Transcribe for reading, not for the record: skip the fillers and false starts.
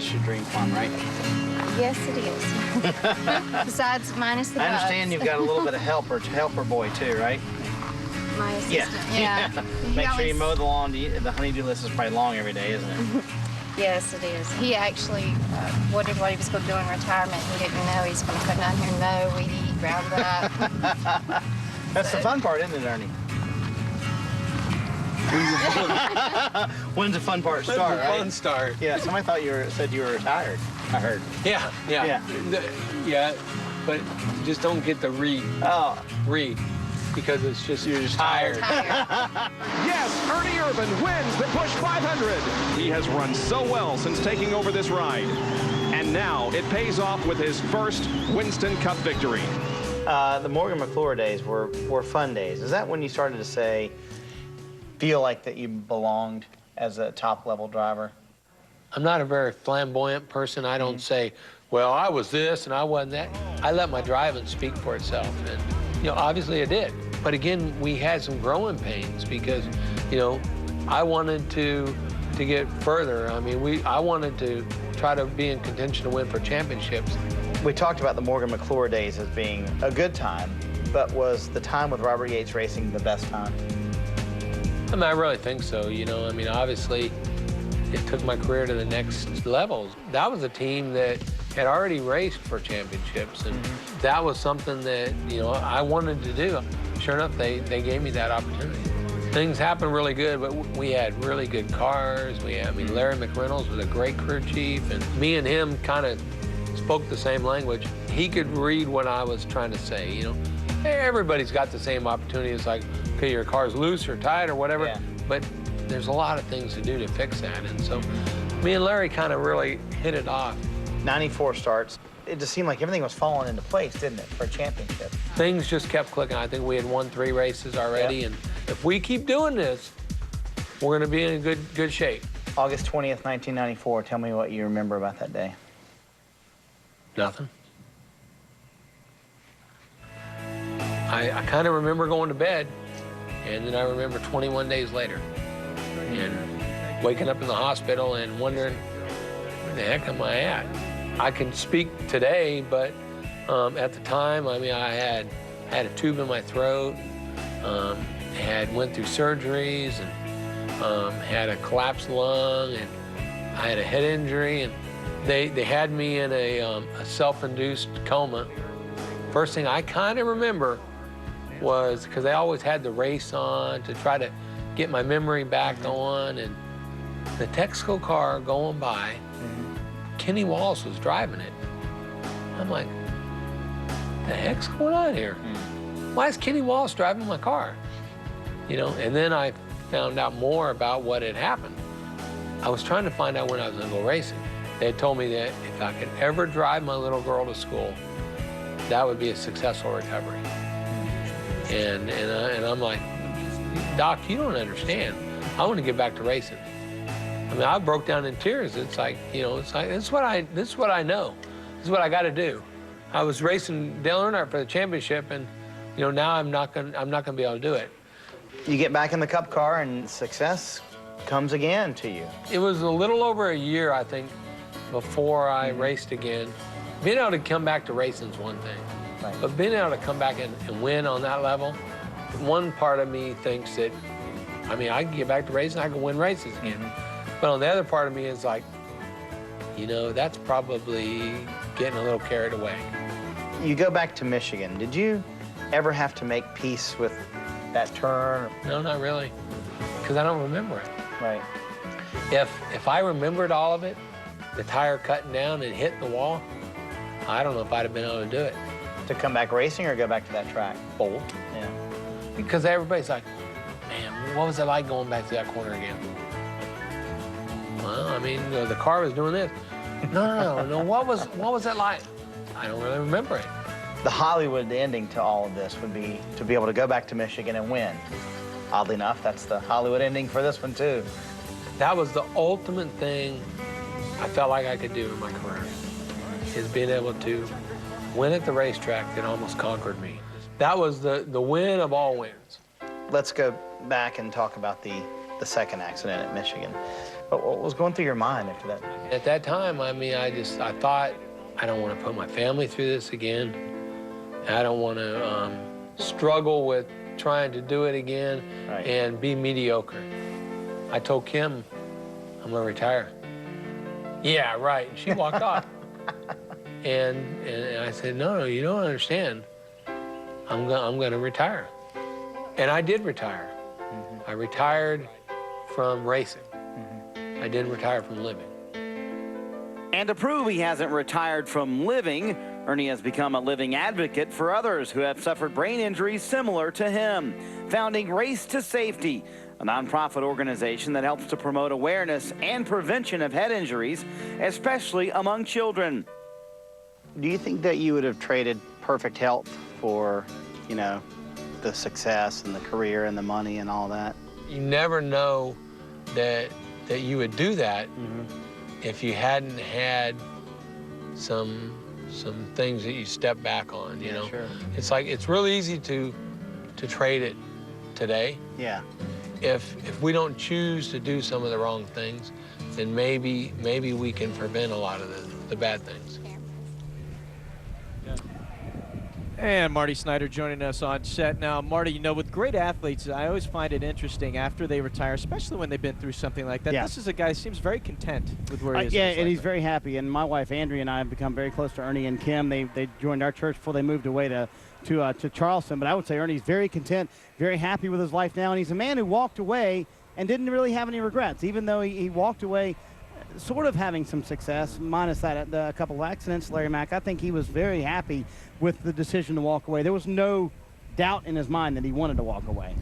is your dream fun, right? Yes, it is. Besides, minus the I bugs. understand you've got a little bit of helper boy too, right? My assistant. Yeah. Make sure you mow the lawn. The honeydew list is probably long every day, isn't it? Yes, it is. He actually wondered what he was going to do in retirement. He didn't know he's going to come down here and mow, weed eat, round up. That's the fun part, isn't it, Ernie? When's the fun part start, right? Fun start. Yeah, somebody thought said you were retired, I heard. Yeah, but just don't get the read, because it's just, you're just tired. Yes, Ernie Irvin wins the Push 500. He has run so well since taking over this ride. And now it pays off with his first Winston Cup victory. The Morgan McClure days were fun days. Is that when you started to feel like that you belonged as a top-level driver? I'm not a very flamboyant person. I don't say, well, I was this and I wasn't that. I let my driving speak for itself, and obviously it did. But again, we had some growing pains because, I wanted to get further. I mean, I wanted to try to be in contention to win for championships. We talked about the Morgan McClure days as being a good time, but was the time with Robert Yates Racing the best time? I mean, I really think so, I mean, obviously, it took my career to the next level. That was a team that had already raced for championships, and that was something that, I wanted to do. Sure enough, they gave me that opportunity. Things happened really good, but we had really good cars. Larry McReynolds was a great crew chief, and me and him kind of spoke the same language. He could read what I was trying to say, Everybody's got the same opportunity. It's like, okay, your car's loose or tight or whatever, but there's a lot of things to do to fix that. And so me and Larry kind of really hit it off. 94 starts. It just seemed like everything was falling into place, didn't it, for a championship? Things just kept clicking. I think we had won 3 races already, and if we keep doing this, we're going to be in good shape. August 20th, 1994. Tell me what you remember about that day. Nothing. I kind of remember going to bed, and then I remember 21 days later and waking up in the hospital and wondering, where the heck am I at? I can speak today, but at the time, I mean, I had a tube in my throat, went through surgeries, and had a collapsed lung, and I had a head injury, and they had me in a self-induced coma. First thing I kind of remember was, because they always had the race on to try to get my memory back on, and the Texaco car going by, Kenny Wallace was driving it. I'm like, the heck's going on here? Why is Kenny Wallace driving my car? And then I found out more about what had happened. I was trying to find out when I was gonna go racing. They had told me that if I could ever drive my little girl to school, that would be a successful recovery. And I'm like, Doc, you don't understand. I want to get back to racing. I mean, I broke down in tears. It's like, this is what I know. This is what I got to do. I was racing Dale Earnhardt for the championship, and now I'm not gonna be able to do it. You get back in the Cup car, and success comes again to you. It was a little over a year, I think, before I raced again. Being able to come back to racing is one thing, but being able to come back and win on that level, one part of me thinks that, I mean, I can get back to racing, I can win races again. But on the other part of me is like, that's probably getting a little carried away. You go back to Michigan. Did you ever have to make peace with that turn? No, not really, because I don't remember it. Right. If I remembered all of it, the tire cutting down and hitting the wall, I don't know if I'd have been able to do it. To come back racing or go back to that track? Both. Yeah. Because everybody's like, man, what was it like going back to that corner again? Well, I mean, the car was doing this. No, what was it like? I don't really remember it. The Hollywood ending to all of this would be to be able to go back to Michigan and win. Oddly enough, that's the Hollywood ending for this one, too. That was the ultimate thing I felt like I could do in my career, is being able to win at the racetrack that almost conquered me. That was the win of all wins. Let's go back and talk about the second accident at Michigan. But what was going through your mind after that? At that time, I mean, I thought, I don't want to put my family through this again. I don't want to struggle with trying to do it again and be mediocre. I told Kim, I'm going to retire. Yeah, right. And she walked off. And I said, no, you don't understand. I'm going to retire. And I did retire. I retired from racing. I didn't retire from living. And to prove he hasn't retired from living, Ernie has become a living advocate for others who have suffered brain injuries similar to him, founding Race to Safety, a nonprofit organization that helps to promote awareness and prevention of head injuries, especially among children. Do you think that you would have traded perfect health for, you know, the success and the career and the money and all that? You never know that you would do that if you hadn't had some things that you step back on, you know? Sure. It's like, it's really easy to trade it today. Yeah. If we don't choose to do some of the wrong things, then maybe we can prevent a lot of the bad things. And Marty Snyder joining us on set. Now, Marty, you know, with great athletes, I always find it interesting after they retire, especially when they've been through something like that. Yeah. This is a guy who seems very content with where he is. Yeah, in his and life he's right very happy. And my wife, Andrea, and I have become very close to Ernie and Kim. They joined our church before they moved away to Charleston. But I would say Ernie's very content, very happy with his life now. And he's a man who walked away and didn't really have any regrets, even though he walked away sort of having some success, minus that a couple of accidents, Larry Mack. I think he was very happy with the decision to walk away. There was no doubt in his mind that he wanted to walk away.